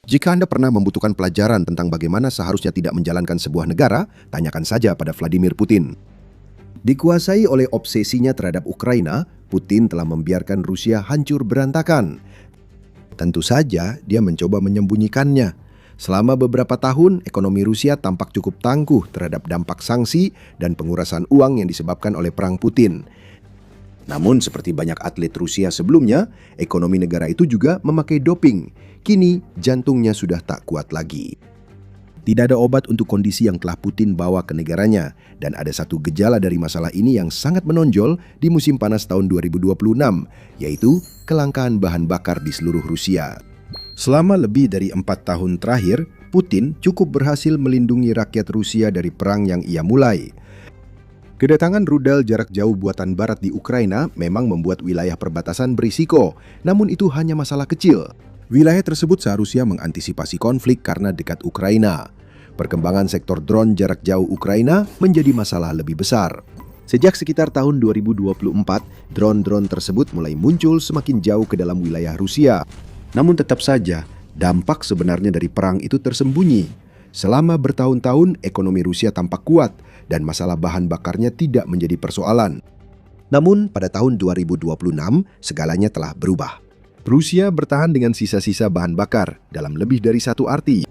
Jika Anda pernah membutuhkan pelajaran tentang bagaimana seharusnya tidak menjalankan sebuah negara, tanyakan saja pada Vladimir Putin. Dikuasai oleh obsesinya terhadap Ukraina, Putin telah membiarkan Rusia hancur berantakan. Tentu saja dia mencoba menyembunyikannya. Selama beberapa tahun, ekonomi Rusia tampak cukup tangguh terhadap dampak sanksi dan pengurasan uang yang disebabkan oleh perang Putin. Namun seperti banyak atlet Rusia sebelumnya, ekonomi negara itu juga memakai doping. Kini jantungnya sudah tak kuat lagi. Tidak ada obat untuk kondisi yang telah Putin bawa ke negaranya, dan ada satu gejala dari masalah ini yang sangat menonjol di musim panas tahun 2026, yaitu kelangkaan bahan bakar di seluruh Rusia. Selama lebih dari 4 tahun terakhir, Putin cukup berhasil melindungi rakyat Rusia dari perang yang ia mulai. Kedatangan rudal jarak jauh buatan Barat di Ukraina memang membuat wilayah perbatasan berisiko, namun itu hanya masalah kecil. Wilayah tersebut seharusnya mengantisipasi konflik karena dekat Ukraina. Perkembangan sektor drone jarak jauh Ukraina menjadi masalah lebih besar. Sejak sekitar tahun 2024, drone-drone tersebut mulai muncul semakin jauh ke dalam wilayah Rusia. Namun tetap saja, dampak sebenarnya dari perang itu tersembunyi. Selama bertahun-tahun, ekonomi Rusia tampak kuat dan masalah bahan bakarnya tidak menjadi persoalan. Namun, pada tahun 2026, segalanya telah berubah. Rusia bertahan dengan sisa-sisa bahan bakar dalam lebih dari satu arti.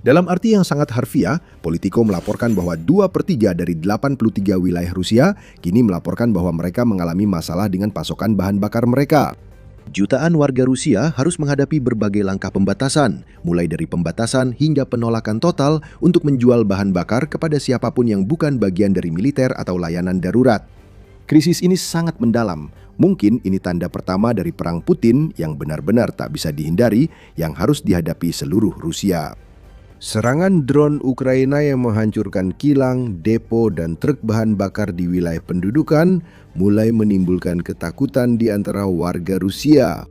Dalam arti yang sangat harfiah, Politico melaporkan bahwa 2/3 dari 83 wilayah Rusia kini melaporkan bahwa mereka mengalami masalah dengan pasokan bahan bakar mereka. Jutaan warga Rusia harus menghadapi berbagai langkah pembatasan, mulai dari pembatasan hingga penolakan total untuk menjual bahan bakar kepada siapapun yang bukan bagian dari militer atau layanan darurat. Krisis ini sangat mendalam. Mungkin ini tanda pertama dari perang Putin yang benar-benar tak bisa dihindari, yang harus dihadapi seluruh Rusia. Serangan drone Ukraina yang menghancurkan kilang, depo, dan truk bahan bakar di wilayah pendudukan mulai menimbulkan ketakutan di antara warga Rusia.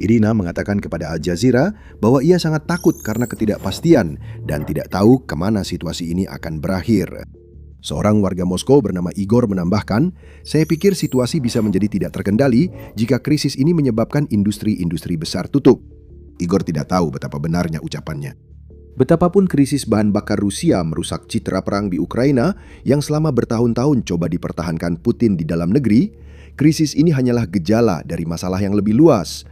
Irina mengatakan kepada Al Jazeera bahwa ia sangat takut karena ketidakpastian dan tidak tahu kemana situasi ini akan berakhir. Seorang warga Moskow bernama Igor menambahkan, "Saya pikir situasi bisa menjadi tidak terkendali jika krisis ini menyebabkan industri-industri besar tutup." Igor tidak tahu betapa benarnya ucapannya. Betapapun krisis bahan bakar Rusia merusak citra perang di Ukraina yang selama bertahun-tahun coba dipertahankan Putin di dalam negeri, krisis ini hanyalah gejala dari masalah yang lebih luas.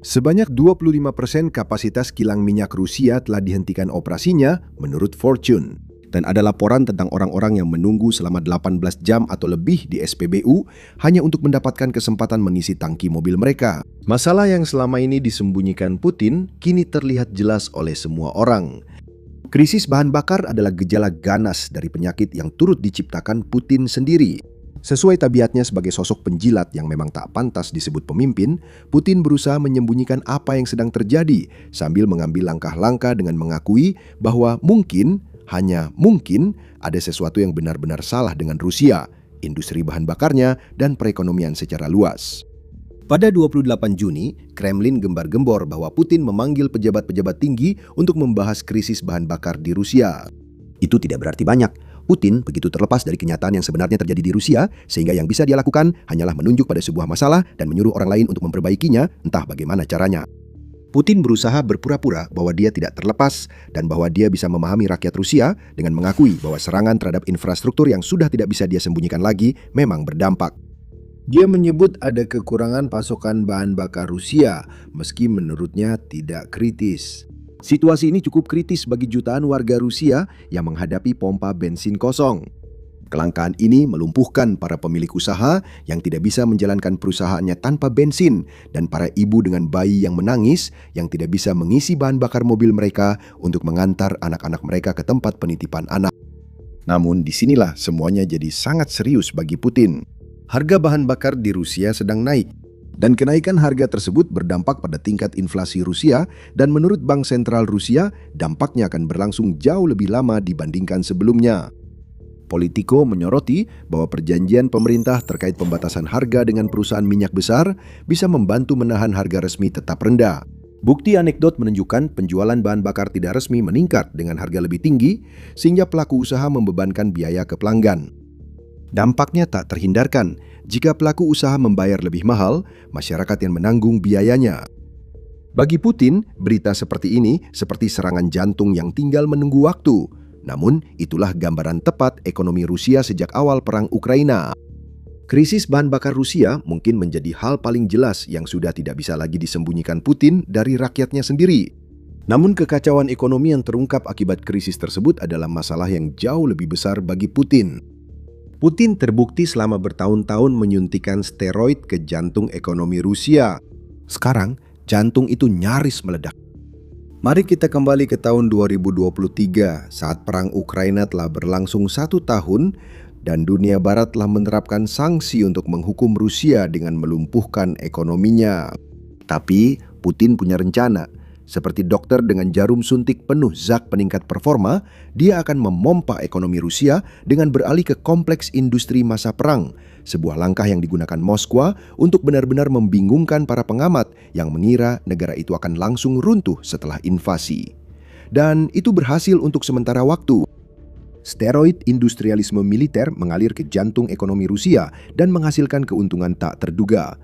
Sebanyak 25% kapasitas kilang minyak Rusia telah dihentikan operasinya menurut Fortune. Dan ada laporan tentang orang-orang yang menunggu selama 18 jam atau lebih di SPBU hanya untuk mendapatkan kesempatan mengisi tangki mobil mereka. Masalah yang selama ini disembunyikan Putin kini terlihat jelas oleh semua orang. Krisis bahan bakar adalah gejala ganas dari penyakit yang turut diciptakan Putin sendiri. Sesuai tabiatnya sebagai sosok penjilat yang memang tak pantas disebut pemimpin, Putin berusaha menyembunyikan apa yang sedang terjadi sambil mengambil langkah-langkah dengan mengakui bahwa hanya mungkin ada sesuatu yang benar-benar salah dengan Rusia, industri bahan bakarnya, dan perekonomian secara luas. Pada 28 Juni, Kremlin gembar-gembor bahwa Putin memanggil pejabat-pejabat tinggi untuk membahas krisis bahan bakar di Rusia. Itu tidak berarti banyak. Putin begitu terlepas dari kenyataan yang sebenarnya terjadi di Rusia, sehingga yang bisa dia lakukan hanyalah menunjuk pada sebuah masalah dan menyuruh orang lain untuk memperbaikinya, entah bagaimana caranya. Putin berusaha berpura-pura bahwa dia tidak terlepas dan bahwa dia bisa memahami rakyat Rusia dengan mengakui bahwa serangan terhadap infrastruktur yang sudah tidak bisa dia sembunyikan lagi memang berdampak. Dia menyebut ada kekurangan pasokan bahan bakar Rusia, meski menurutnya tidak kritis. Situasi ini cukup kritis bagi jutaan warga Rusia yang menghadapi pompa bensin kosong. Kelangkaan ini melumpuhkan para pemilik usaha yang tidak bisa menjalankan perusahaannya tanpa bensin dan para ibu dengan bayi yang menangis yang tidak bisa mengisi bahan bakar mobil mereka untuk mengantar anak-anak mereka ke tempat penitipan anak. Namun disinilah semuanya jadi sangat serius bagi Putin. Harga bahan bakar di Rusia sedang naik dan kenaikan harga tersebut berdampak pada tingkat inflasi Rusia dan menurut Bank Sentral Rusia dampaknya akan berlangsung jauh lebih lama dibandingkan sebelumnya. Politico menyoroti bahwa perjanjian pemerintah terkait pembatasan harga dengan perusahaan minyak besar bisa membantu menahan harga resmi tetap rendah. Bukti anekdot menunjukkan penjualan bahan bakar tidak resmi meningkat dengan harga lebih tinggi, sehingga pelaku usaha membebankan biaya ke pelanggan. Dampaknya tak terhindarkan. Jika pelaku usaha membayar lebih mahal, masyarakat yang menanggung biayanya. Bagi Putin, berita seperti ini seperti serangan jantung yang tinggal menunggu waktu. Namun, itulah gambaran tepat ekonomi Rusia sejak awal perang Ukraina. Krisis bahan bakar Rusia mungkin menjadi hal paling jelas yang sudah tidak bisa lagi disembunyikan Putin dari rakyatnya sendiri. Namun kekacauan ekonomi yang terungkap akibat krisis tersebut adalah masalah yang jauh lebih besar bagi Putin. Putin terbukti selama bertahun-tahun menyuntikkan steroid ke jantung ekonomi Rusia. Sekarang, jantung itu nyaris meledak. Mari kita kembali ke tahun 2023 saat perang Ukraina telah berlangsung 1 tahun dan dunia barat telah menerapkan sanksi untuk menghukum Rusia dengan melumpuhkan ekonominya. Tapi Putin punya rencana. Seperti dokter dengan jarum suntik penuh zat peningkat performa, dia akan memompa ekonomi Rusia dengan beralih ke kompleks industri masa perang. Sebuah langkah yang digunakan Moskwa untuk benar-benar membingungkan para pengamat yang mengira negara itu akan langsung runtuh setelah invasi. Dan itu berhasil untuk sementara waktu. Steroid industrialisme militer mengalir ke jantung ekonomi Rusia dan menghasilkan keuntungan tak terduga.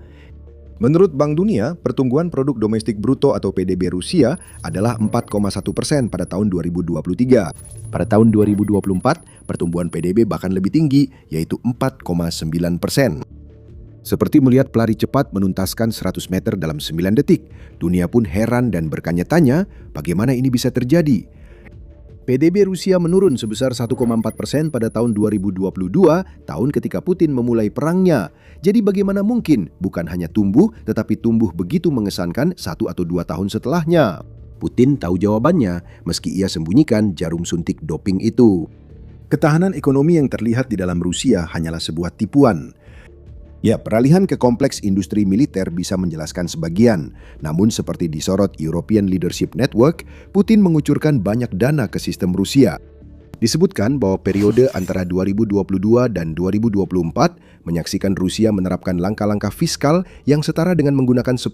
Menurut Bank Dunia, pertumbuhan produk domestik bruto atau PDB Rusia adalah 4,1% pada tahun 2023. Pada tahun 2024, pertumbuhan PDB bahkan lebih tinggi, yaitu 4,9%. Seperti melihat pelari cepat menuntaskan 100 meter dalam 9 detik, dunia pun heran dan bertanya-tanya bagaimana ini bisa terjadi. PDB Rusia menurun sebesar 1,4% pada tahun 2022, tahun ketika Putin memulai perangnya. Jadi bagaimana mungkin bukan hanya tumbuh, tetapi tumbuh begitu mengesankan 1 atau 2 tahun setelahnya? Putin tahu jawabannya, meski ia sembunyikan jarum suntik doping itu. Ketahanan ekonomi yang terlihat di dalam Rusia hanyalah sebuah tipuan. Ya, peralihan ke kompleks industri militer bisa menjelaskan sebagian. Namun seperti disorot European Leadership Network, Putin mengucurkan banyak dana ke sistem Rusia. Disebutkan bahwa periode antara 2022 dan 2024 menyaksikan Rusia menerapkan langkah-langkah fiskal yang setara dengan menggunakan 10%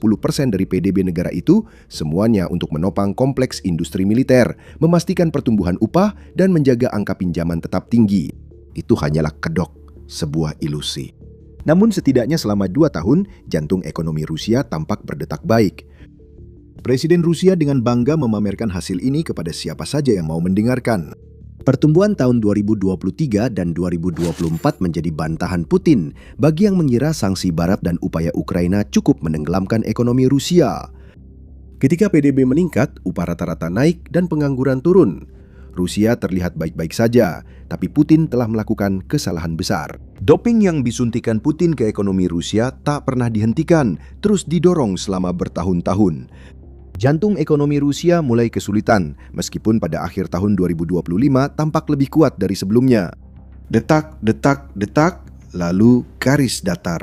dari PDB negara itu, semuanya untuk menopang kompleks industri militer, memastikan pertumbuhan upah, dan menjaga angka pinjaman tetap tinggi. Itu hanyalah kedok, sebuah ilusi. Namun setidaknya selama 2 tahun, jantung ekonomi Rusia tampak berdetak baik. Presiden Rusia dengan bangga memamerkan hasil ini kepada siapa saja yang mau mendengarkan. Pertumbuhan tahun 2023 dan 2024 menjadi bantahan Putin bagi yang mengira sanksi Barat dan upaya Ukraina cukup menenggelamkan ekonomi Rusia. Ketika PDB meningkat, upah rata-rata naik dan pengangguran turun. Rusia terlihat baik-baik saja, tapi Putin telah melakukan kesalahan besar. Doping yang disuntikan Putin ke ekonomi Rusia tak pernah dihentikan, terus didorong selama bertahun-tahun. Jantung ekonomi Rusia mulai kesulitan, meskipun pada akhir tahun 2025 tampak lebih kuat dari sebelumnya. Detak, detak, detak, lalu garis datar.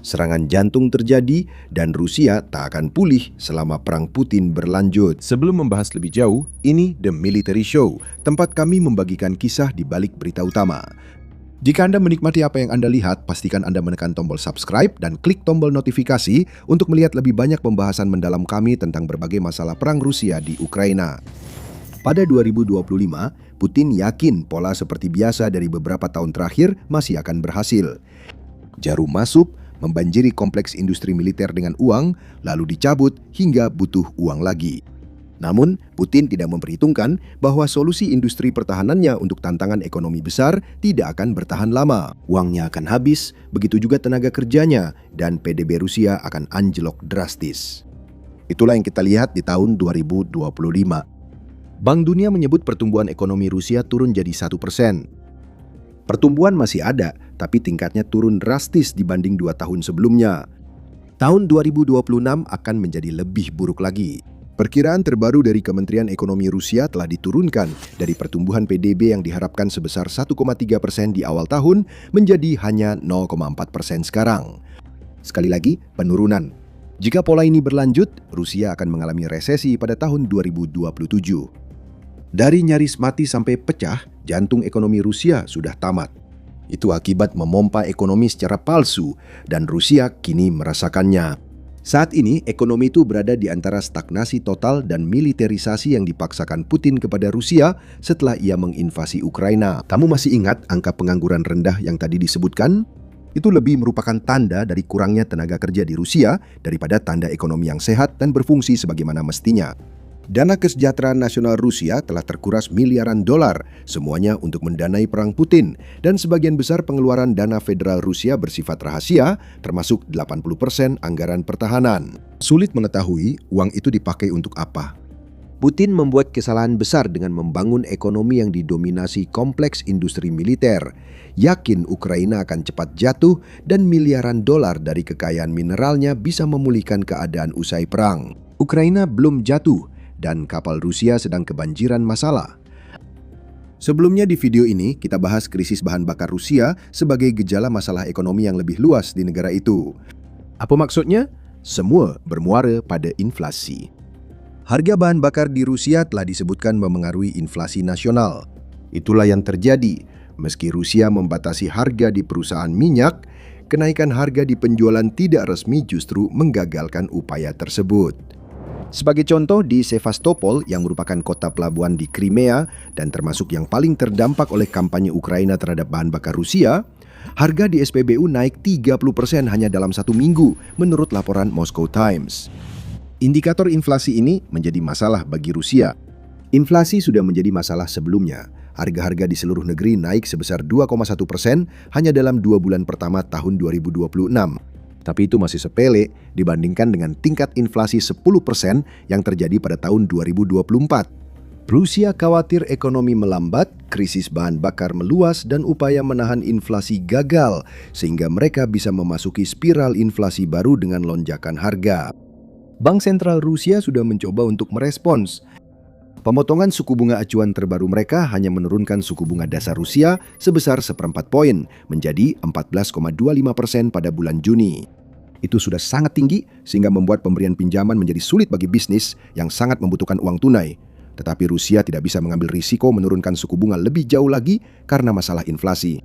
Serangan jantung terjadi dan Rusia tak akan pulih selama perang Putin berlanjut. Sebelum membahas lebih jauh, ini The Military Show, tempat kami membagikan kisah di balik berita utama. Jika Anda menikmati apa yang Anda lihat, pastikan Anda menekan tombol subscribe dan klik tombol notifikasi untuk melihat lebih banyak pembahasan mendalam kami tentang berbagai masalah perang Rusia di Ukraina. Pada 2025, Putin yakin pola seperti biasa dari beberapa tahun terakhir masih akan berhasil. Jarum masuk, membanjiri kompleks industri militer dengan uang, lalu dicabut hingga butuh uang lagi. Namun, Putin tidak memperhitungkan bahwa solusi industri pertahanannya untuk tantangan ekonomi besar tidak akan bertahan lama. Uangnya akan habis, begitu juga tenaga kerjanya, dan PDB Rusia akan anjlok drastis. Itulah yang kita lihat di tahun 2025. Bank Dunia menyebut pertumbuhan ekonomi Rusia turun jadi 1%. Pertumbuhan masih ada, tapi tingkatnya turun drastis dibanding 2 tahun sebelumnya. Tahun 2026 akan menjadi lebih buruk lagi. Perkiraan terbaru dari Kementerian Ekonomi Rusia telah diturunkan dari pertumbuhan PDB yang diharapkan sebesar 1,3% di awal tahun menjadi hanya 0,4% sekarang. Sekali lagi, penurunan. Jika pola ini berlanjut, Rusia akan mengalami resesi pada tahun 2027. Dari nyaris mati sampai pecah, jantung ekonomi Rusia sudah tamat. Itu akibat memompa ekonomi secara palsu, dan Rusia kini merasakannya. Saat ini, ekonomi itu berada di antara stagnasi total dan militerisasi yang dipaksakan Putin kepada Rusia setelah ia menginvasi Ukraina. Kamu masih ingat angka pengangguran rendah yang tadi disebutkan? Itu lebih merupakan tanda dari kurangnya tenaga kerja di Rusia daripada tanda ekonomi yang sehat dan berfungsi sebagaimana mestinya. Dana kesejahteraan nasional Rusia telah terkuras miliaran dolar, semuanya untuk mendanai perang Putin, dan sebagian besar pengeluaran dana federal Rusia bersifat rahasia, termasuk 80% anggaran pertahanan. Sulit mengetahui uang itu dipakai untuk apa. Putin membuat kesalahan besar dengan membangun ekonomi yang didominasi kompleks industri militer. Yakin Ukraina akan cepat jatuh dan miliaran dolar dari kekayaan mineralnya bisa memulihkan keadaan usai perang. Ukraina belum jatuh dan kapal Rusia sedang kebanjiran masalah. Sebelumnya di video ini kita bahas krisis bahan bakar Rusia sebagai gejala masalah ekonomi yang lebih luas di negara itu. Apa maksudnya? Semua bermuara pada inflasi. Harga bahan bakar di Rusia telah disebutkan memengaruhi inflasi nasional. Itulah yang terjadi. Meski Rusia membatasi harga di perusahaan minyak, kenaikan harga di penjualan tidak resmi justru menggagalkan upaya tersebut. Sebagai contoh, di Sevastopol yang merupakan kota pelabuhan di Crimea dan termasuk yang paling terdampak oleh kampanye Ukraina terhadap bahan bakar Rusia, harga di SPBU naik 30% hanya dalam 1 minggu menurut laporan Moscow Times. Indikator inflasi ini menjadi masalah bagi Rusia. Inflasi sudah menjadi masalah sebelumnya. Harga-harga di seluruh negeri naik sebesar 2,1% hanya dalam 2 bulan pertama tahun 2026. Tapi itu masih sepele dibandingkan dengan tingkat inflasi 10% yang terjadi pada tahun 2024. Rusia khawatir ekonomi melambat, krisis bahan bakar meluas, dan upaya menahan inflasi gagal, sehingga mereka bisa memasuki spiral inflasi baru dengan lonjakan harga. Bank Sentral Rusia sudah mencoba untuk merespons. Pemotongan suku bunga acuan terbaru mereka hanya menurunkan suku bunga dasar Rusia sebesar 1/4 poin menjadi 14,25% pada bulan Juni. Itu sudah sangat tinggi sehingga membuat pemberian pinjaman menjadi sulit bagi bisnis yang sangat membutuhkan uang tunai. Tetapi Rusia tidak bisa mengambil risiko menurunkan suku bunga lebih jauh lagi karena masalah inflasi.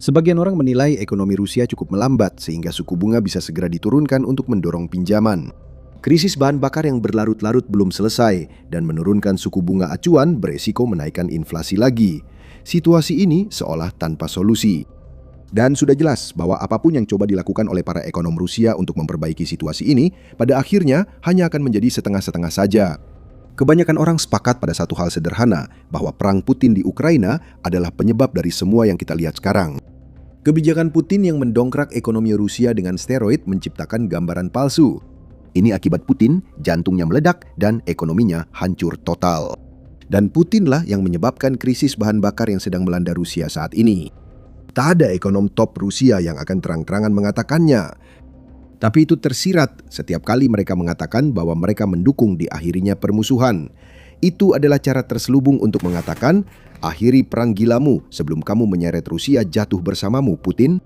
Sebagian orang menilai ekonomi Rusia cukup melambat sehingga suku bunga bisa segera diturunkan untuk mendorong pinjaman. Krisis bahan bakar yang berlarut-larut belum selesai dan menurunkan suku bunga acuan beresiko menaikkan inflasi lagi. Situasi ini seolah tanpa solusi. Dan sudah jelas bahwa apapun yang coba dilakukan oleh para ekonom Rusia untuk memperbaiki situasi ini, pada akhirnya hanya akan menjadi setengah-setengah saja. Kebanyakan orang sepakat pada satu hal sederhana, bahwa perang Putin di Ukraina adalah penyebab dari semua yang kita lihat sekarang. Kebijakan Putin yang mendongkrak ekonomi Rusia dengan steroid menciptakan gambaran palsu. Ini akibat Putin, jantungnya meledak dan ekonominya hancur total. Dan Putinlah yang menyebabkan krisis bahan bakar yang sedang melanda Rusia saat ini. Tak ada ekonom top Rusia yang akan terang-terangan mengatakannya. Tapi itu tersirat setiap kali mereka mengatakan bahwa mereka mendukung diakhirinya permusuhan. Itu adalah cara terselubung untuk mengatakan, akhiri perang gilamu sebelum kamu menyeret Rusia jatuh bersamamu, Putin.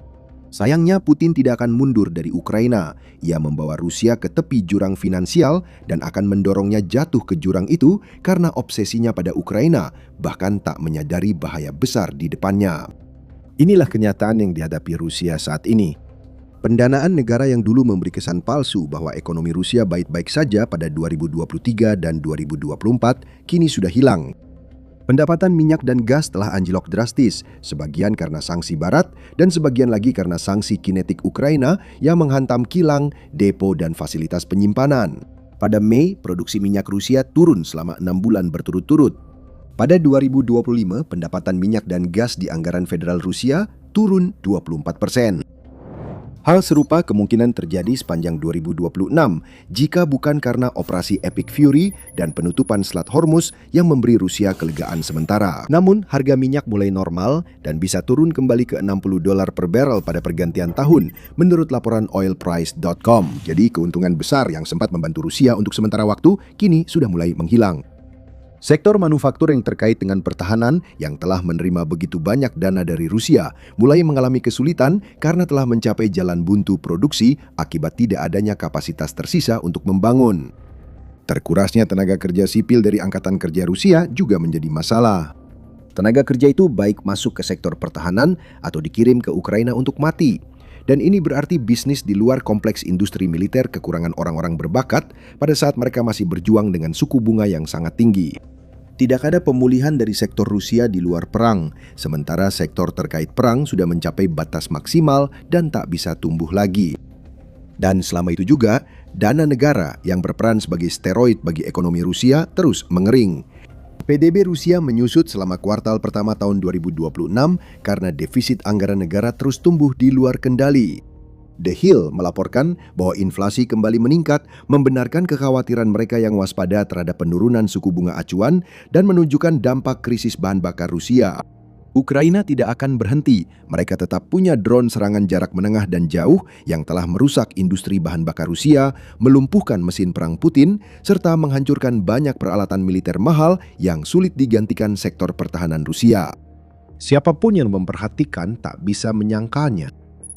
Sayangnya Putin tidak akan mundur dari Ukraina. Ia membawa Rusia ke tepi jurang finansial dan akan mendorongnya jatuh ke jurang itu karena obsesinya pada Ukraina, bahkan tak menyadari bahaya besar di depannya. Inilah kenyataan yang dihadapi Rusia saat ini. Pendanaan negara yang dulu memberi kesan palsu bahwa ekonomi Rusia baik-baik saja pada 2023 dan 2024 kini sudah hilang. Pendapatan minyak dan gas telah anjlok drastis, sebagian karena sanksi barat dan sebagian lagi karena sanksi kinetik Ukraina yang menghantam kilang, depo, dan fasilitas penyimpanan. Pada Mei, produksi minyak Rusia turun selama 6 bulan berturut-turut. Pada 2025, pendapatan minyak dan gas di anggaran federal Rusia turun 24%. Hal serupa kemungkinan terjadi sepanjang 2026 jika bukan karena operasi Epic Fury dan penutupan Selat Hormuz yang memberi Rusia kelegaan sementara. Namun, harga minyak mulai normal dan bisa turun kembali ke $60 per barrel pada pergantian tahun menurut laporan oilprice.com. Jadi keuntungan besar yang sempat membantu Rusia untuk sementara waktu kini sudah mulai menghilang. Sektor manufaktur yang terkait dengan pertahanan yang telah menerima begitu banyak dana dari Rusia mulai mengalami kesulitan karena telah mencapai jalan buntu produksi akibat tidak adanya kapasitas tersisa untuk membangun. Terkurasnya tenaga kerja sipil dari Angkatan Kerja Rusia juga menjadi masalah. Tenaga kerja itu baik masuk ke sektor pertahanan atau dikirim ke Ukraina untuk mati. Dan ini berarti bisnis di luar kompleks industri militer kekurangan orang-orang berbakat pada saat mereka masih berjuang dengan suku bunga yang sangat tinggi. Tidak ada pemulihan dari sektor Rusia di luar perang, sementara sektor terkait perang sudah mencapai batas maksimal dan tak bisa tumbuh lagi. Dan selama itu juga, dana negara yang berperan sebagai steroid bagi ekonomi Rusia terus mengering. PDB Rusia menyusut selama kuartal pertama tahun 2026 karena defisit anggaran negara terus tumbuh di luar kendali. The Hill melaporkan bahwa inflasi kembali meningkat, membenarkan kekhawatiran mereka yang waspada terhadap penurunan suku bunga acuan dan menunjukkan dampak krisis bahan bakar Rusia. Ukraina tidak akan berhenti. Mereka tetap punya drone serangan jarak menengah dan jauh yang telah merusak industri bahan bakar Rusia, melumpuhkan mesin perang Putin, serta menghancurkan banyak peralatan militer mahal yang sulit digantikan sektor pertahanan Rusia. Siapapun yang memperhatikan tak bisa menyangkalnya.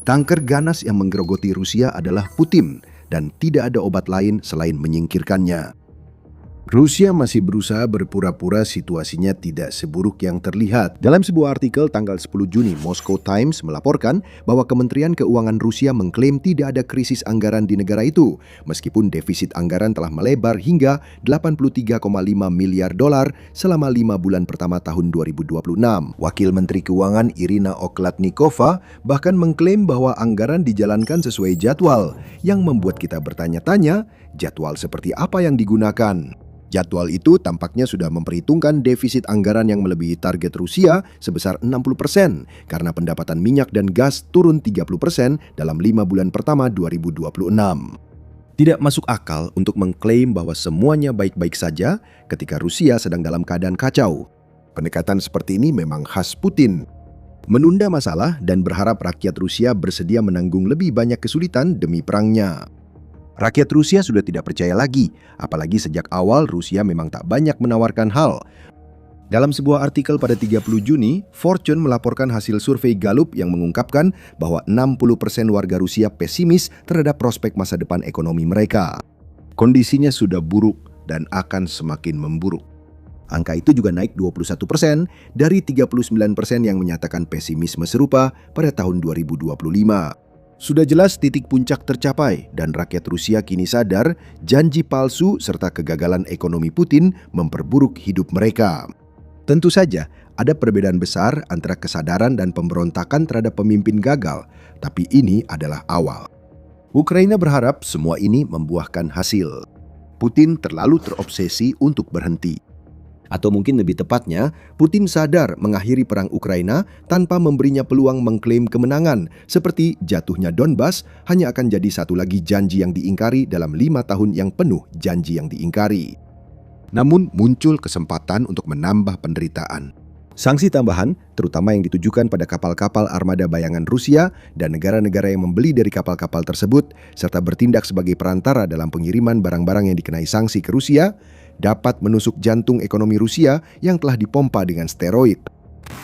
Kanker ganas yang menggerogoti Rusia adalah Putin dan tidak ada obat lain selain menyingkirkannya. Rusia masih berusaha berpura-pura situasinya tidak seburuk yang terlihat. Dalam sebuah artikel tanggal 10 Juni, Moscow Times melaporkan bahwa Kementerian Keuangan Rusia mengklaim tidak ada krisis anggaran di negara itu, meskipun defisit anggaran telah melebar hingga 83,5 miliar dolar selama 5 bulan pertama tahun 2026. Wakil Menteri Keuangan Irina Okladnikova bahkan mengklaim bahwa anggaran dijalankan sesuai jadwal, yang membuat kita bertanya-tanya, jadwal seperti apa yang digunakan? Jadwal itu tampaknya sudah memperhitungkan defisit anggaran yang melebihi target Rusia sebesar 60% karena pendapatan minyak dan gas turun 30% dalam 5 bulan pertama 2026. Tidak masuk akal untuk mengklaim bahwa semuanya baik-baik saja ketika Rusia sedang dalam keadaan kacau. Pendekatan seperti ini memang khas Putin. Menunda masalah dan berharap rakyat Rusia bersedia menanggung lebih banyak kesulitan demi perangnya. Rakyat Rusia sudah tidak percaya lagi, apalagi sejak awal Rusia memang tak banyak menawarkan hal. Dalam sebuah artikel pada 30 Juni, Fortune melaporkan hasil survei Gallup yang mengungkapkan bahwa 60% warga Rusia pesimis terhadap prospek masa depan ekonomi mereka. Kondisinya sudah buruk dan akan semakin memburuk. Angka itu juga naik 21% dari 39% yang menyatakan pesimisme serupa pada tahun 2025. Sudah jelas titik puncak tercapai dan rakyat Rusia kini sadar janji palsu serta kegagalan ekonomi Putin memperburuk hidup mereka. Tentu saja ada perbedaan besar antara kesadaran dan pemberontakan terhadap pemimpin gagal, tapi ini adalah awal. Ukraina berharap semua ini membuahkan hasil. Putin terlalu terobsesi untuk berhenti. Atau mungkin lebih tepatnya, Putin sadar mengakhiri perang Ukraina tanpa memberinya peluang mengklaim kemenangan, seperti jatuhnya Donbas hanya akan jadi satu lagi janji yang diingkari dalam 5 tahun yang penuh janji yang diingkari. Namun muncul kesempatan untuk menambah penderitaan. Sanksi tambahan, terutama yang ditujukan pada kapal-kapal armada bayangan Rusia dan negara-negara yang membeli dari kapal-kapal tersebut, serta bertindak sebagai perantara dalam pengiriman barang-barang yang dikenai sanksi ke Rusia, dapat menusuk jantung ekonomi Rusia yang telah dipompa dengan steroid.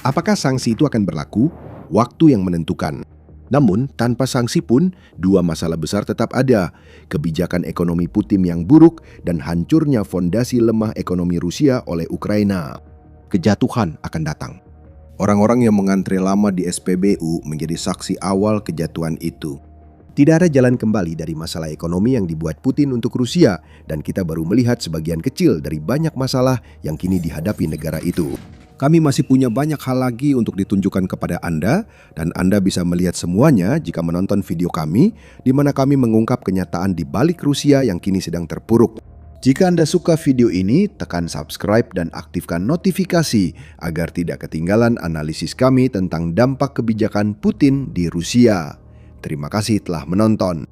Apakah sanksi itu akan berlaku? Waktu yang menentukan. Namun, tanpa sanksi pun, dua masalah besar tetap ada. Kebijakan ekonomi Putin yang buruk dan hancurnya fondasi lemah ekonomi Rusia oleh Ukraina. Kejatuhan akan datang. Orang-orang yang mengantre lama di SPBU menjadi saksi awal kejatuhan itu. Tidak ada jalan kembali dari masalah ekonomi yang dibuat Putin untuk Rusia, dan kita baru melihat sebagian kecil dari banyak masalah yang kini dihadapi negara itu. Kami masih punya banyak hal lagi untuk ditunjukkan kepada Anda, dan Anda bisa melihat semuanya jika menonton video kami, di mana kami mengungkap kenyataan di balik Rusia yang kini sedang terpuruk. Jika Anda suka video ini, tekan subscribe dan aktifkan notifikasi agar tidak ketinggalan analisis kami tentang dampak kebijakan Putin di Rusia. Terima kasih telah menonton.